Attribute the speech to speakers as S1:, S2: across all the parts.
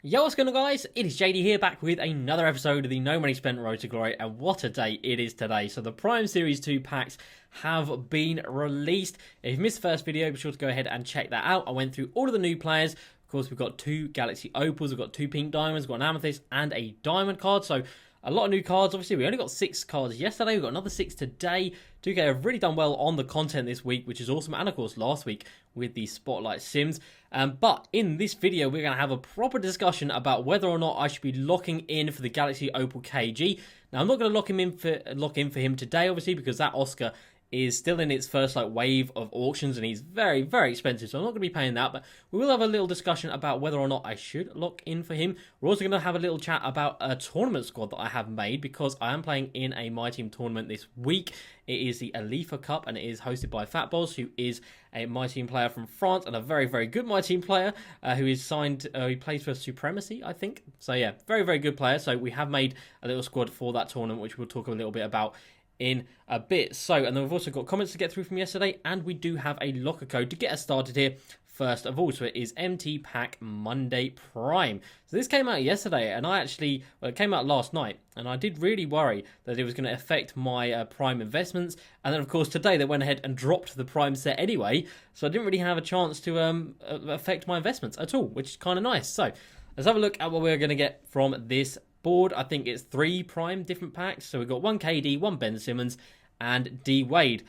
S1: Yo, what's going on, guys? It is JD here, back with another episode of the No Money Spent Road to Glory, and what a day it is today. So the Prime Series 2 packs have been released. If you missed the first video, be sure to go ahead and check that out. I went through all of the new players. Of course, we've got 2 Galaxy Opals, we've got 2 Pink Diamonds, we've got an Amethyst and a Diamond card. So a lot of new cards. Obviously, we only got 6 cards yesterday. We've got another 6 today. 2K have really done well on the content this week, which is awesome. And of course, last week with the Spotlight Sims. But in this video, we're going to have a proper discussion about whether or not I should be locking in for the Galaxy Opal KG. Now, I'm not going to lock in for him today, obviously, because that Oscar is still in its first wave of auctions, and he's very, very expensive, so I'm not going to be paying that. But we will have a little discussion about whether or not I should lock in for him. We're also going to have a little chat about a tournament squad that I have made, because I am playing in a My Team tournament this week. It is the Alifa Cup, and it is hosted by Fatballs, who is a My Team player from France, and a very, very good My Team player, who is signed, he plays for Supremacy, I think. So yeah, very, very good player. So we have made a little squad for that tournament, which we'll talk a little bit about in a bit. So, and then we've also got comments to get through from yesterday, and we do have a locker code to get us started here. First of all, so it is MT Pack Monday Prime. So this came out yesterday, and it came out last night, and I did really worry that it was going to affect my Prime investments. And then, of course, today they went ahead and dropped the Prime set anyway, so I didn't really have a chance to affect my investments at all, which is kind of nice. So let's have a look at what we're going to get from this board. I think it's 3 Prime different packs. So we've got 1 KD, 1 Ben Simmons, and D Wade.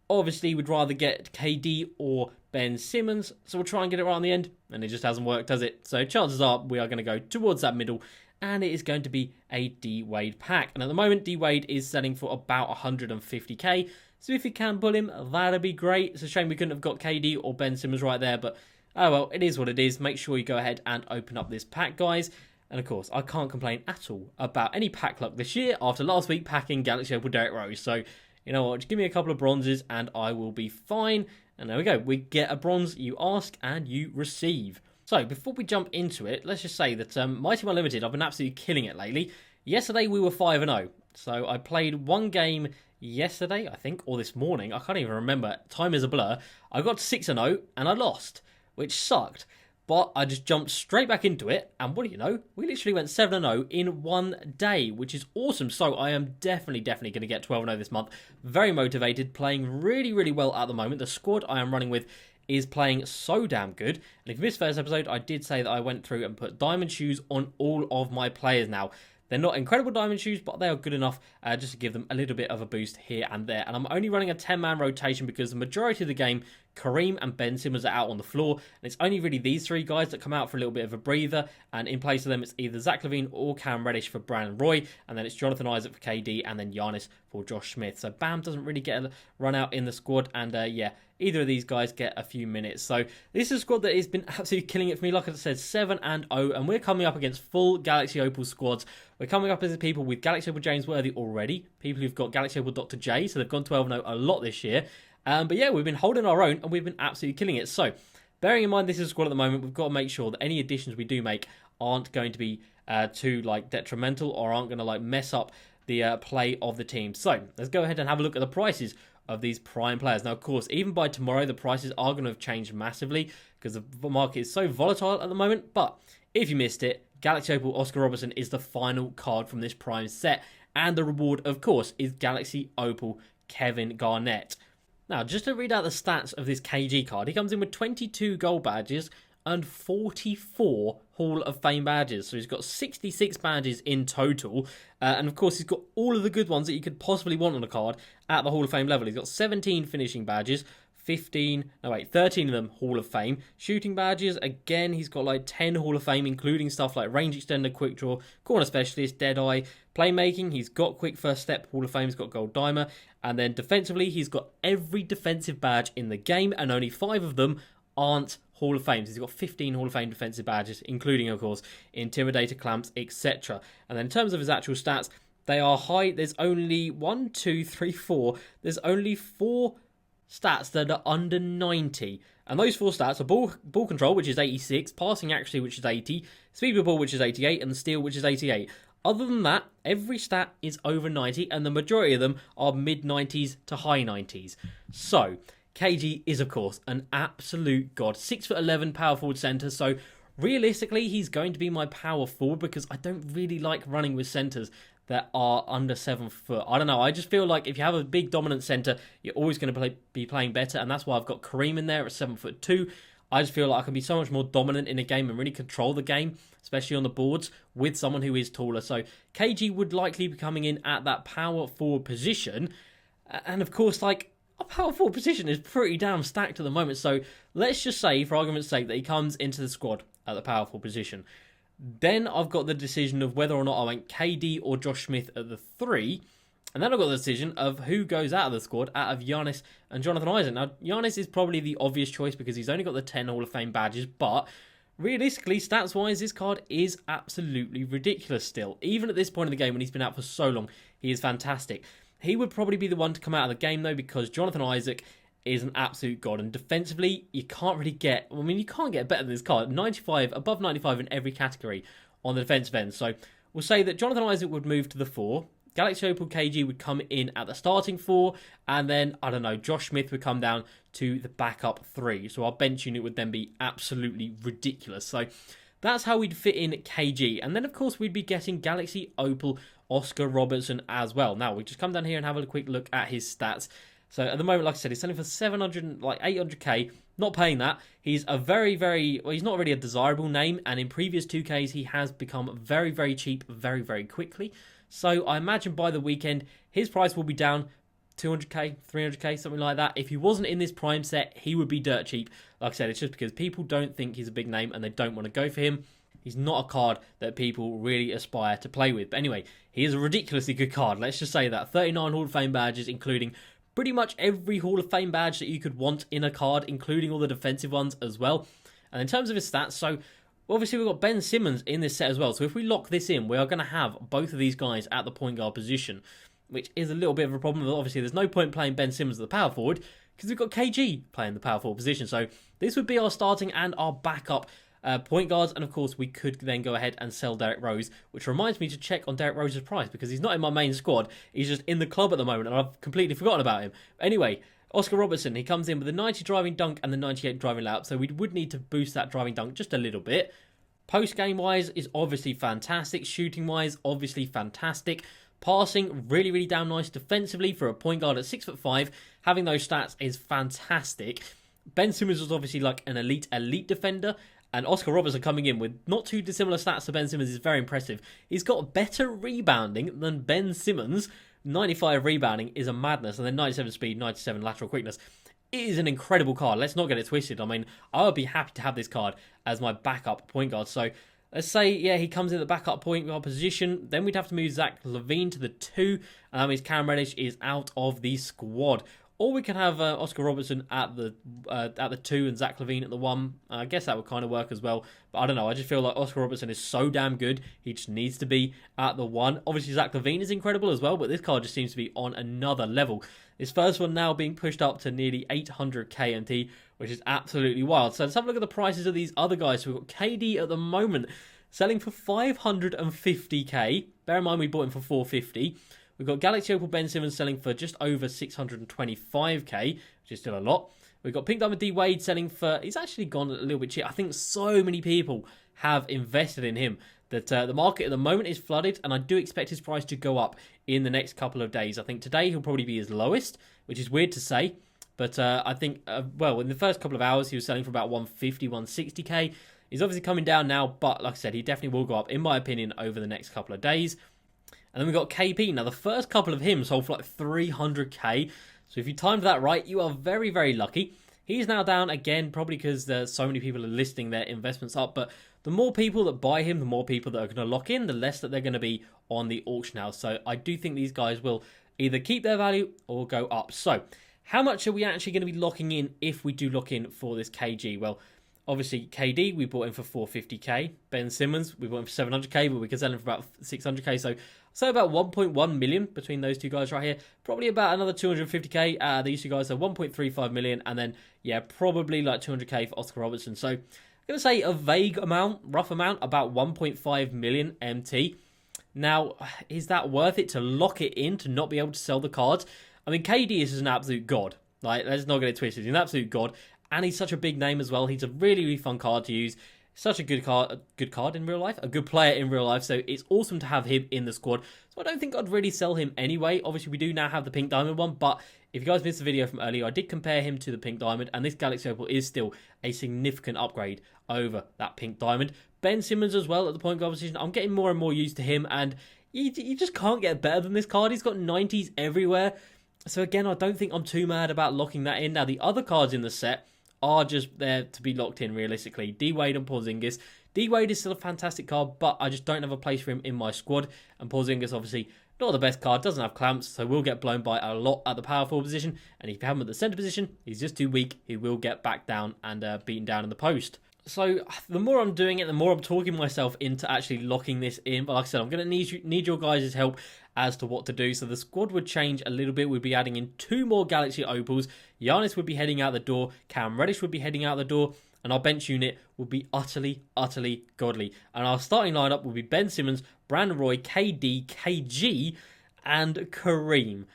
S1: Obviously, we'd rather get KD or Ben Simmons, so we'll try and get it right on the end, and it just hasn't worked, has it? So chances are we are going to go towards that middle, and it is going to be a D Wade pack. And at the moment, D Wade is selling for about 150k, so if you can pull him, that'd be great. It's a shame we couldn't have got KD or Ben Simmons right there, but oh well, it is what it is. Make sure you go ahead and open up this pack, guys. And of course, I can't complain at all about any pack luck this year after last week packing Galaxy Opal Derek Rose. So, you know what, just give me a couple of bronzes and I will be fine. And there we go, we get a bronze, you ask and you receive. So, before we jump into it, let's just say that My Team Unlimited, I've been absolutely killing it lately. Yesterday we were 5-0. So, I played 1 game yesterday, I think, or this morning. I can't even remember. Time is a blur. I got to 6-0 and I lost, which sucked. But I just jumped straight back into it, and what do you know? We literally went 7-0 in 1 day, which is awesome. So I am definitely going to get 12-0 this month. Very motivated, playing really, really well at the moment. The squad I am running with is playing so damn good. And if you missed the first episode, I did say that I went through and put diamond shoes on all of my players now. They're not incredible diamond shoes, but they are good enough just to give them a little bit of a boost here and there. And I'm only running a 10-man rotation because the majority of the game, Kareem and Ben Simmons are out on the floor. And it's only really these 3 guys that come out for a little bit of a breather. And in place of them, it's either Zach LaVine or Cam Reddish for Brandon Roy. And then it's Jonathan Isaac for KD and then Giannis for Josh Smith. So Bam doesn't really get a run out in the squad. And yeah, either of these guys get a few minutes. So this is a squad that has been absolutely killing it for me. Like I said, 7-0. And we're coming up against full Galaxy Opal squads. We're coming up against people with Galaxy Opal James Worthy already. People who've got Galaxy Opal Dr. J. So they've gone 12-0 a lot this year. But yeah, we've been holding our own and we've been absolutely killing it. So bearing in mind this is a squad at the moment, we've got to make sure that any additions we do make aren't going to be too detrimental or aren't going to mess up the play of the team. So let's go ahead and have a look at the prices of these Prime players. Now, of course, even by tomorrow, the prices are going to have changed massively because the market is so volatile at the moment. But if you missed it, Galaxy Opal Oscar Robertson is the final card from this Prime set. And the reward, of course, is Galaxy Opal Kevin Garnett. Now, just to read out the stats of this KG card, he comes in with 22 gold badges and 44 Hall of Fame badges. So he's got 66 badges in total. And of course, he's got all of the good ones that you could possibly want on a card at the Hall of Fame level. He's got 17 finishing badges, 13 of them Hall of Fame. Shooting badges, again, he's got 10 Hall of Fame, including stuff like Range Extender, Quick Draw, Corner Specialist, Deadeye. Playmaking, he's got Quick First Step, Hall of Fame, he's got Gold Dimer. And then defensively, he's got every defensive badge in the game, and only 5 of them aren't Hall of Fames. He's got 15 Hall of Fame defensive badges, including, of course, Intimidator, Clamps, etc. And then in terms of his actual stats, they are high. There's only 1, 2, 3, 4. There's only 4 stats that are under 90. And those 4 stats are ball control, which is 86, passing accuracy, which is 80, speed with ball, which is 88, and steal, which is 88. Other than that, every stat is over 90, and the majority of them are mid-90s to high 90s. So, KG is, of course, an absolute god. 6'11" power forward centre, so realistically, he's going to be my power forward because I don't really like running with centres that are under 7 foot. I don't know. I just feel like if you have a big dominant centre, you're always going to be playing better, and that's why I've got Kareem in there at 7'2". I just feel like I can be so much more dominant in a game and really control the game, especially on the boards, with someone who is taller. So KG would likely be coming in at that power forward position. And of course, like, a power forward position is pretty damn stacked at the moment. So let's just say, for argument's sake, that he comes into the squad at the power forward position. Then I've got the decision of whether or not I want KD or Josh Smith at the 3. And then I've got the decision of who goes out of the squad, out of Giannis and Jonathan Isaac. Now, Giannis is probably the obvious choice because he's only got the 10 Hall of Fame badges, but realistically, stats-wise, this card is absolutely ridiculous still. Even at this point in the game, when he's been out for so long, he is fantastic. He would probably be the one to come out of the game, though, because Jonathan Isaac is an absolute god. And defensively, you can't really get... I mean, you can't get better than this card. 95, above 95 in every category on the defensive end. So we'll say that Jonathan Isaac would move to the 4. Galaxy Opal KG would come in at the starting 4, and then, I don't know, Josh Smith would come down to the backup 3. So our bench unit would then be absolutely ridiculous. So that's how we'd fit in KG. And then, of course, we'd be getting Galaxy Opal Oscar Robertson as well. Now, we just come down here and have a quick look at his stats. So at the moment, like I said, he's selling for 800k. Not paying that. He's a well, he's not really a desirable name, and in previous 2Ks, he has become very, very cheap very, very quickly. So I imagine by the weekend, his price will be down 200k, 300k, something like that. If he wasn't in this prime set, he would be dirt cheap. Like I said, it's just because people don't think he's a big name and they don't want to go for him. He's not a card that people really aspire to play with. But anyway, he is a ridiculously good card. Let's just say that. 39 Hall of Fame badges, including pretty much every Hall of Fame badge that you could want in a card, including all the defensive ones as well. And in terms of his stats, so obviously we've got Ben Simmons in this set as well. So if we lock this in, we are going to have both of these guys at the point guard position, which is a little bit of a problem. Obviously, there's no point playing Ben Simmons at the power forward because we've got KG playing the power forward position. So this would be our starting and our backup point guards. And of course, we could then go ahead and sell Derrick Rose, which reminds me to check on Derrick Rose's price because he's not in my main squad. He's just in the club at the moment and I've completely forgotten about him. Anyway, Oscar Robertson, he comes in with the 90 driving dunk and the 98 driving layup. So we would need to boost that driving dunk just a little bit. Post-game wise is obviously fantastic. Shooting wise, obviously fantastic. Passing, really, really damn nice. Defensively, for a point guard at 6'5", having those stats is fantastic. Ben Simmons was obviously like an elite defender. And Oscar Robertson coming in with not too dissimilar stats to Ben Simmons is very impressive. He's got better rebounding than Ben Simmons. 95 rebounding is a madness. And then 97 speed, 97 lateral quickness. It is an incredible card. Let's not get it twisted. I mean, I would be happy to have this card as my backup point guard. So let's say, yeah, he comes in the backup point guard position. Then we'd have to move Zach LaVine to the 2. And that means Cam Reddish is out of the squad. Or we can have Oscar Robertson at the 2 and Zach LaVine at the 1. I guess that would kind of work as well. But I don't know. I just feel like Oscar Robertson is so damn good. He just needs to be at the 1. Obviously, Zach LaVine is incredible as well. But this card just seems to be on another level. This first one now being pushed up to nearly 800 KMT, which is absolutely wild. So let's have a look at the prices of these other guys. So we've got KD at the moment selling for 550k. Bear in mind we bought him for 450. We've got Galaxy Opal Ben Simmons selling for just over 625k, which is still a lot. We've got Pink Diamond D Wade selling for... He's actually gone a little bit cheap. I think so many people have invested in him that the market at the moment is flooded, and I do expect his price to go up in the next couple of days. I think today he'll probably be his lowest, which is weird to say. But I think, well, in the first couple of hours, he was selling for about 150, 160k. He's obviously coming down now, but like I said, he definitely will go up, in my opinion, over the next couple of days. And then we've got KP. Now, the first couple of him sold for like 300k. So if you timed that right, you are very, very lucky. He's now down again, probably because there's so many people are listing their investments up. But the more people that buy him, the more people that are going to lock in, the less that they're going to be on the auction house. So I do think these guys will either keep their value or go up. So how much are we actually going to be locking in if we do lock in for this KG? Well, obviously, KD, we bought him for 450k. Ben Simmons, we bought him for 700k, but we could sell him for about 600k. So about 1.1 million between those two guys right here. Probably about another 250k. These two guys are 1.35 million. And then, yeah, probably like 200k for Oscar Robertson. So I'm going to say a vague amount, rough amount, about 1.5 million MT. Now, is that worth it to lock it in, to not be able to sell the cards? I mean, KD is an absolute god. Like, let's not get it twisted. He's an absolute god. And he's such a big name as well. He's a really, really fun card to use. Such a good card in real life, a good player in real life, so it's awesome to have him in the squad. So I don't think I'd really sell him anyway. Obviously, we do now have the pink diamond one, but if you guys missed the video from earlier, I did compare him to the pink diamond, and this Galaxy Opal is still a significant upgrade over that pink diamond. Ben Simmons as well at the point guard position. I'm getting more and more used to him, and you just can't get better than this card. He's got 90s everywhere. So again, I don't think I'm too mad about locking that in. Now, the other cards in the set are just there to be locked in realistically. D-Wade and Porzingis. D-Wade is still a fantastic card, but I just don't have a place for him in my squad. And Porzingis, obviously, not the best card, doesn't have clamps, so will get blown by a lot at the power forward position. And if you have him at the centre position, he's just too weak. He will get back down and beaten down in the post. So the more I'm doing it, the more I'm talking myself into actually locking this in. But like I said, I'm going to need your guys' help as to what to do. So the squad would change a little bit. We'd be adding in 2 more Galaxy Opals. Giannis would be heading out the door. Cam Reddish would be heading out the door. And our bench unit would be utterly, utterly godly. And our starting lineup would be Ben Simmons, Brandon Roy, KD, KG, and Kareem.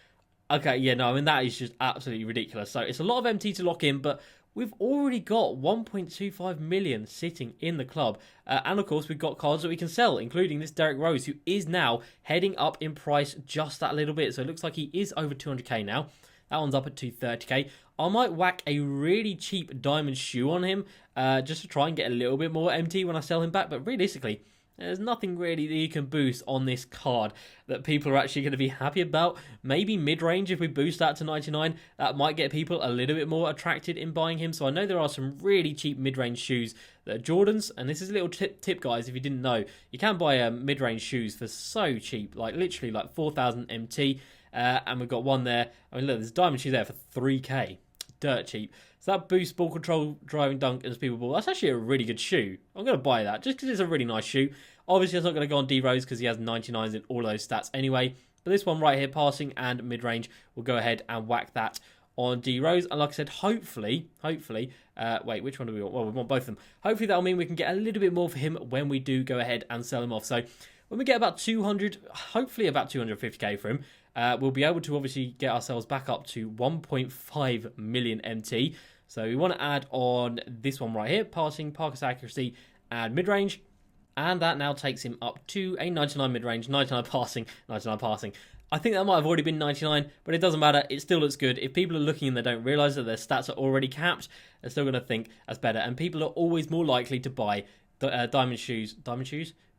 S1: Okay, yeah, no, I mean, that is just absolutely ridiculous. So it's a lot of MT to lock in, but we've already got 1.25 million sitting in the club. And of course, we've got cards that we can sell, including this Derrick Rose, who is now heading up in price just that little bit. So it looks like he is over 200k now. That one's up at 230k. I might whack a really cheap diamond shoe on him just to try and get a little bit more MT when I sell him back. But realistically, there's nothing really that you can boost on this card that people are actually going to be happy about. Maybe mid-range, if we boost that to 99, that might get people a little bit more attracted in buying him. So I know there are some really cheap mid-range shoes that are Jordans. And this is a little tip, guys, if you didn't know. You can buy mid-range shoes for so cheap, like literally like 4,000 MT. And we've got one there. I mean, look, there's a diamond shoe there for 3k. Dirt cheap. So that boosts ball control, driving dunk, and speed ball. That's actually a really good shoe. I'm going to buy that just because it's a really nice shoe. Obviously, it's not going to go on D-Rose because he has 99s in all those stats anyway. But this one right here, passing and mid-range, we'll go ahead and whack that on D-Rose. And like I said, hopefully, wait, which one do we want? Well, we want both of them. Hopefully, that'll mean we can get a little bit more for him when we do go ahead and sell him off. So when we get about 200, hopefully about 250k for him, we'll be able to obviously get ourselves back up to 1.5 million MT. So we want to add on this one right here, passing, Parker's accuracy, and mid-range. And that now takes him up to a 99 mid-range, 99 passing, 99 passing. I think that might have already been 99, but it doesn't matter. It still looks good. If people are looking and they don't realise that their stats are already capped, they're still going to think that's better. And people are always more likely to buy diamond shoes,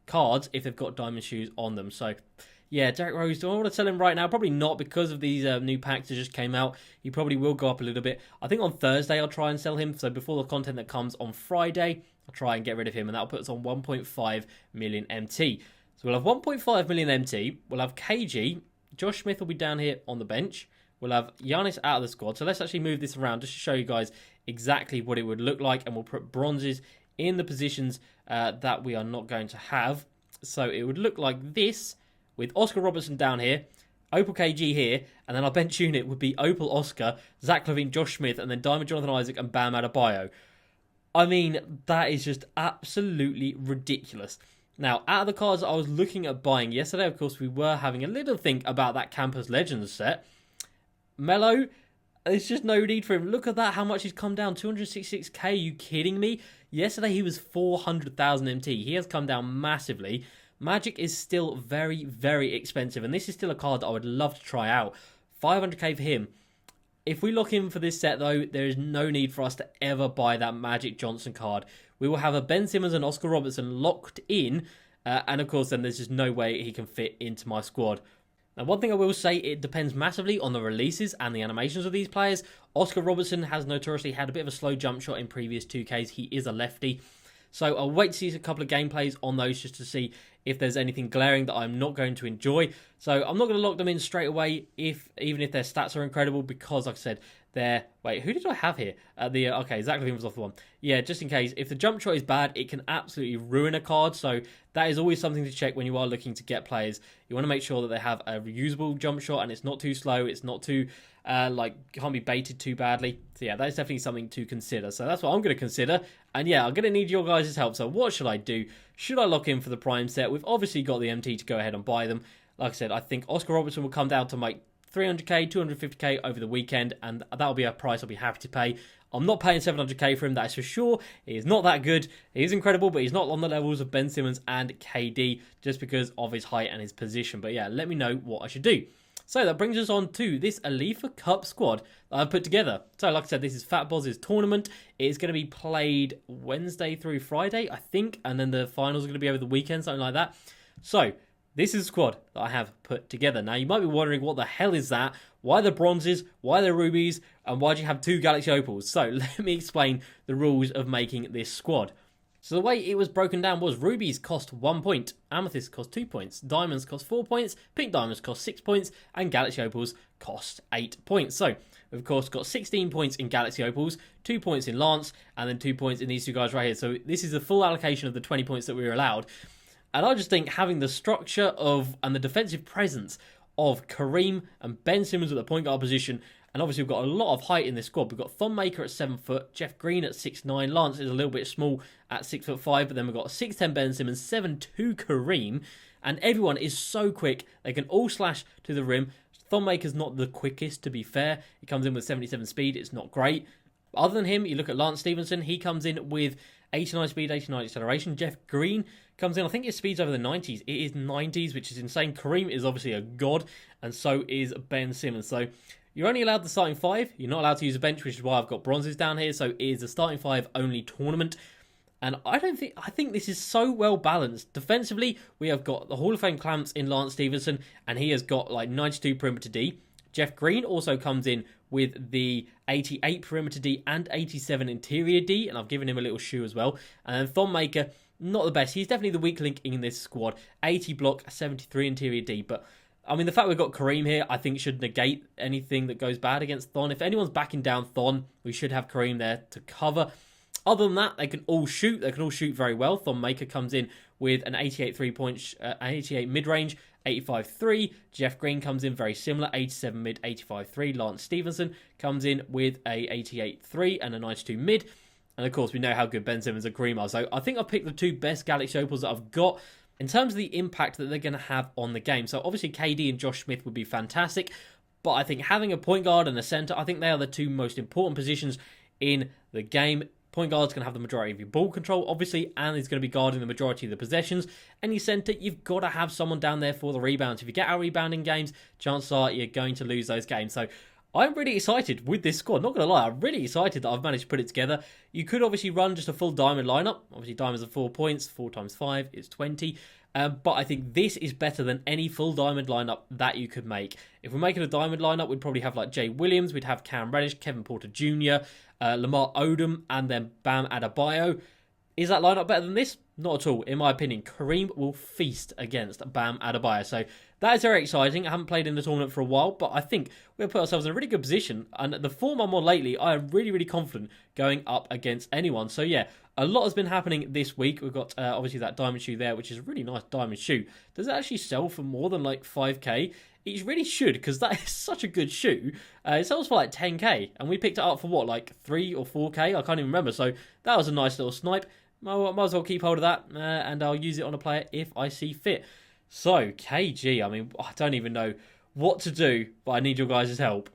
S1: cards if they've got diamond shoes on them. So yeah, Derrick Rose, do I want to sell him right now? Probably not, because of these new packs that just came out. He probably will go up a little bit. I think on Thursday I'll try and sell him. So before the content that comes on Friday, I'll try and get rid of him. And that'll put us on 1.5 million MT. So we'll have 1.5 million MT. We'll have KG. Josh Smith will be down here on the bench. We'll have Giannis out of the squad. So let's actually move this around just to show you guys exactly what it would look like. And we'll put bronzes in the positions that we are not going to have. So it would look like this, with Oscar Robertson down here, Opal KG here, and then our bench unit would be Opal Oscar, Zach LaVine, Josh Smith, and then Diamond Jonathan Isaac and Bam Adebayo. I mean, that is just absolutely ridiculous. Now, out of the cards that I was looking at buying yesterday, of course, we were having a little think about that Campus Legends set. Melo, there's just no need for him. Look at that, how much he's come down, 266k, are you kidding me? Yesterday he was 400,000 MT, he has come down massively. Magic is still very, very expensive, and this is still a card that I would love to try out. 500k for him. If we lock in for this set, though, there is no need for us to ever buy that Magic Johnson card. We will have a Ben Simmons and Oscar Robertson locked in, and of course, then there's just no way he can fit into my squad. Now, one thing I will say, it depends massively on the releases and the animations of these players. Oscar Robertson has notoriously had a bit of a slow jump shot in previous 2Ks. He is a lefty. So I'll wait to see a couple of gameplays on those just to see if there's anything glaring that I'm not going to enjoy. So I'm not going to lock them in straight away, even if their stats are incredible, because like I said, they're... Wait, who did I have here? Okay, Zach LaVine was off the one. Yeah, just in case. If the jump shot is bad, it can absolutely ruin a card. So that is always something to check when you are looking to get players. You want to make sure that they have a reusable jump shot and it's not too slow. It's not too, can't be baited too badly. So yeah, that is definitely something to consider. So that's what I'm going to consider. And yeah, I'm going to need your guys' help. So what should I do? Should I lock in for the Prime set? We've obviously got the MT to go ahead and buy them. Like I said, I think Oscar Robertson will come down to like 300k, 250k over the weekend, and that'll be a price I'll be happy to pay. I'm not paying 700k for him, that is for sure. He is not that good. He is incredible, but he's not on the levels of Ben Simmons and KD just because of his height and his position. But yeah, let me know what I should do. So that brings us on to this Alifa Cup squad that I've put together. So like I said, this is Fat Boz's tournament. It is going to be played Wednesday through Friday, I think, and then the finals are going to be over the weekend, something like that. So this is a squad that I have put together. Now, you might be wondering, what the hell is that? Why the bronzes? Why the rubies? And why do you have 2 Galaxy Opals? So let me explain the rules of making this squad. So the way it was broken down was rubies cost 1 point, amethyst cost 2 points, diamonds cost 4 points, pink diamonds cost 6 points, and Galaxy Opals cost 8 points. So we've of course got 16 points in Galaxy Opals, 2 points in Lance, and then 2 points in these 2 guys right here. So this is the full allocation of the 20 points that we were allowed. And I just think having the structure of and the defensive presence of Kareem and Ben Simmons at the point guard position, and obviously we've got a lot of height in this squad. We've got Thon Maker at 7 foot, Jeff Green at 6'9", Lance is a little bit small at 6'5", but then we've got 6'10" Ben Simmons, 7'2" Kareem, and everyone is so quick. They can all slash to the rim. Thon Maker's not the quickest, to be fair. He comes in with 77 speed. It's not great. But other than him, you look at Lance Stevenson. He comes in with 89 speed, 89 acceleration. Jeff Green comes in, I think his speed's over the 90s. It is 90s, which is insane. Kareem is obviously a god, and so is Ben Simmons. So you're only allowed the starting 5. You're not allowed to use a bench, which is why I've got bronzes down here. So it is a starting 5 only tournament. And I think this is so well balanced. Defensively, we have got the Hall of Fame clamps in Lance Stevenson, and he has got like 92 perimeter D. Jeff Green also comes in with the 88 perimeter D and 87 interior D, and I've given him a little shoe as well. And then Thon Maker, not the best. He's definitely the weak link in this squad. 80 block, 73 interior D, but I mean, the fact we've got Kareem here, I think, should negate anything that goes bad against Thon. If anyone's backing down Thon, we should have Kareem there to cover. Other than that, they can all shoot. They can all shoot very well. Thon Maker comes in with an 88 3-point, 88 mid-range, 85 3. Jeff Green comes in very similar, 87 mid, 85 3. Lance Stevenson comes in with a 88 3 and a 92 mid. And of course, we know how good Ben Simmons and Kareem are. So I think I've picked the 2 best Galaxy Opals that I've got in terms of the impact that they're going to have on the game. So obviously KD and Josh Smith would be fantastic, but I think having a point guard and a center, I think they are the 2 most important positions in the game. Point guard's going to have the majority of your ball control, obviously, and he's going to be guarding the majority of the possessions. And your center, you've got to have someone down there for the rebounds. If you get out rebounding games, chances are you're going to lose those games. So I'm really excited with this squad. Not going to lie, I'm really excited that I've managed to put it together. You could obviously run just a full diamond lineup. Obviously, diamonds are 4 points. 4 times 5 is 20. But I think this is better than any full diamond lineup that you could make. If we're making a diamond lineup, we'd probably have like Jay Williams, we'd have Cam Reddish, Kevin Porter Jr., Lamar Odom, and then Bam Adebayo. Is that lineup better than this? Not at all. In my opinion, Kareem will feast against Bam Adebayo. So that is very exciting. I haven't played in the tournament for a while, but I think we'll put ourselves in a really good position. And the form I'm on lately, I am really, really confident going up against anyone. So yeah, a lot has been happening this week. We've got obviously that diamond shoe there, which is a really nice diamond shoe. Does it actually sell for more than like 5k? It really should, because that is such a good shoe. It sells for like 10k, and we picked it up for what, like 3 or 4k? I can't even remember. So that was a nice little snipe. Might as well keep hold of that, and I'll use it on a player if I see fit. So, KG, I mean, I don't even know what to do, but I need your guys' help.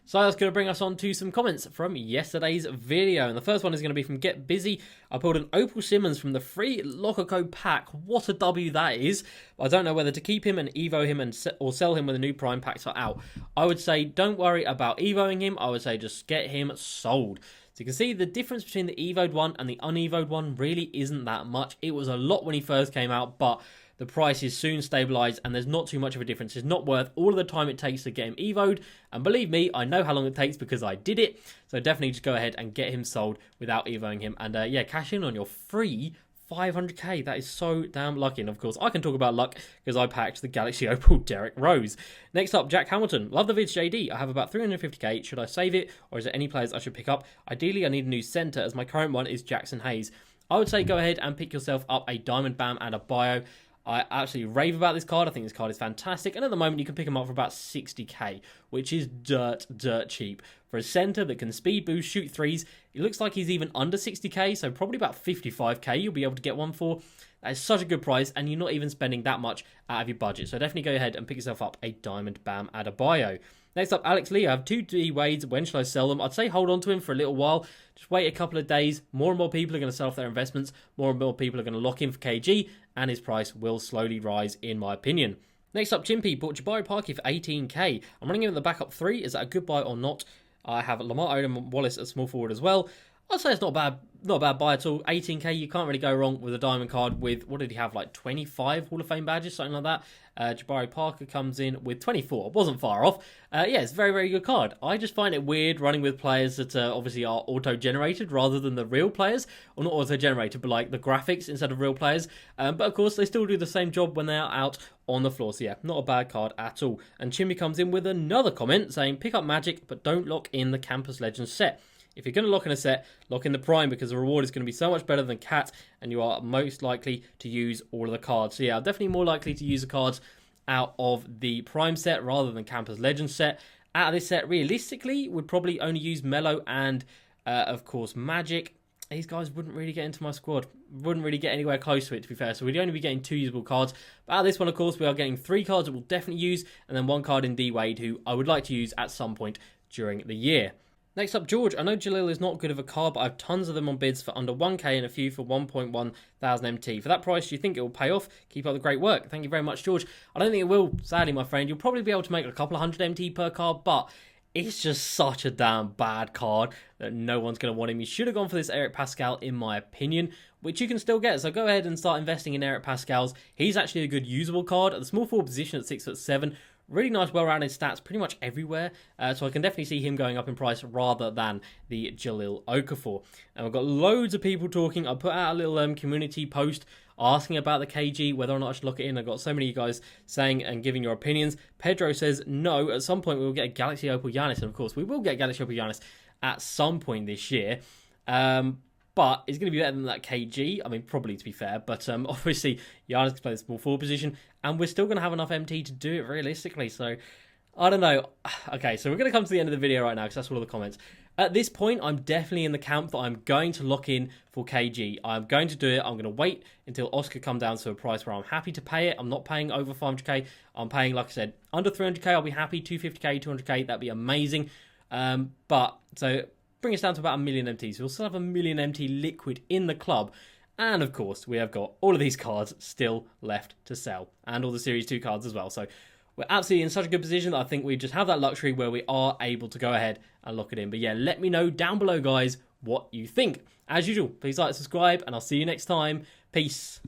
S1: So that's going to bring us on to some comments from yesterday's video. And the first one is going to be from Get Busy. I pulled an Opal Simmons from the free locker code pack. What a W that is. I don't know whether to keep him and Evo him or sell him when the new Prime packs are out. I would say don't worry about Evoing him. I would say just get him sold. So you can see the difference between the Evoed one and the unevoed one really isn't that much. It was a lot when he first came out, but the price is soon stabilised and there's not too much of a difference. It's not worth all of the time it takes to get him evoed. And believe me, I know how long it takes because I did it. So definitely just go ahead and get him sold without evoing him. And yeah, cash in on your free 500k. That is so damn lucky. And of course, I can talk about luck because I packed the Galaxy Opal Derrick Rose. Next up, Jack Hamilton. Love the vids, JD. I have about 350k. Should I save it or is there any players I should pick up? Ideally, I need a new centre as my current one is Jackson Hayes. I would say go ahead and pick yourself up a Diamond Bam and a Bio. I absolutely rave about this card. I think this card is fantastic. And at the moment, you can pick him up for about 60k, which is dirt cheap. For a centre that can speed boost, shoot threes, it looks like he's even under 60k, so probably about 55k you'll be able to get one for. That is such a good price, and you're not even spending that much out of your budget. So definitely go ahead and pick yourself up a Diamond Bam Adebayo. Next up, Alex Lee. I have 2 D-Wades. When should I sell them? I'd say hold on to him for a little while. Just wait a couple of days. More and more people are going to sell off their investments. More and more people are going to lock in for KG, and his price will slowly rise, in my opinion. Next up, Chimpy bought Jabari Parker for 18k. I'm running him in the backup 3. Is that a good buy or not? I have Lamar Odom Wallace at small forward as well. I'd say it's not a bad buy at all. 18k, you can't really go wrong with a diamond card with, what did he have, like 25 Hall of Fame badges, something like that. Jabari Parker comes in with 24. Wasn't far off. Yeah, it's a very, very good card. I just find it weird running with players that obviously are auto-generated rather than the real players. Or not auto-generated, but like the graphics instead of real players. But of course, they still do the same job when they are out on the floor. So yeah, not a bad card at all. And Chimmy comes in with another comment saying, pick up Magic, but don't lock in the Campus Legends set. If you're going to lock in a set, lock in the Prime, because the reward is going to be so much better than Cat, and you are most likely to use all of the cards. So yeah, I'm definitely more likely to use the cards out of the Prime set rather than Campus Legends set. Out of this set, realistically, would probably only use Melo and, of course, Magic. These guys wouldn't really get into my squad. Wouldn't really get anywhere close to it, to be fair. So we'd only be getting 2 usable cards. But out of this one, of course, we are getting 3 cards that we'll definitely use, and then 1 card in D-Wade, who I would like to use at some point during the year. Next up, George. I know Jalil is not good of a card, but I have tons of them on bids for under 1k and a few for 1.1 thousand MT. For that price, do you think it will pay off? Keep up the great work. Thank you very much, George. I don't think it will, sadly, my friend. You'll probably be able to make a couple of 100 MT per card, but it's just such a damn bad card that no one's going to want him. You should have gone for this Eric Pascal, in my opinion, which you can still get. So go ahead and start investing in Eric Pascal's. He's actually a good usable card at the small forward position at 6'7". Really nice, well-rounded stats pretty much everywhere. So I can definitely see him going up in price rather than the Jahlil Okafor. And we've got loads of people talking. I put out a little community post asking about the KG, whether or not I should lock it in. I've got so many of you guys saying and giving your opinions. Pedro says, no, at some point we will get a Galaxy Opal Giannis. And of course, we will get a Galaxy Opal Giannis at some point this year. But it's going to be better than that KG. I mean, probably, to be fair. But obviously, Giannis can play the small forward position. And we're still going to have enough MT to do it realistically. So, I don't know. Okay, so we're going to come to the end of the video right now because that's all of the comments. At this point, I'm definitely in the camp that I'm going to lock in for KG. I'm going to do it. I'm going to wait until Oscar comes down to a price where I'm happy to pay it. I'm not paying over 500k. I'm paying, like I said, under 300k. I'll be happy. 250k, 200k. That'd be amazing. So bring us down to about 1 million MT. So we'll still have 1 million MT liquid in the club. And of course, we have got all of these cards still left to sell. And all the Series 2 cards as well. So we're absolutely in such a good position that I think we just have that luxury where we are able to go ahead and lock it in. But yeah, let me know down below, guys, what you think. As usual, please like, subscribe, and I'll see you next time. Peace.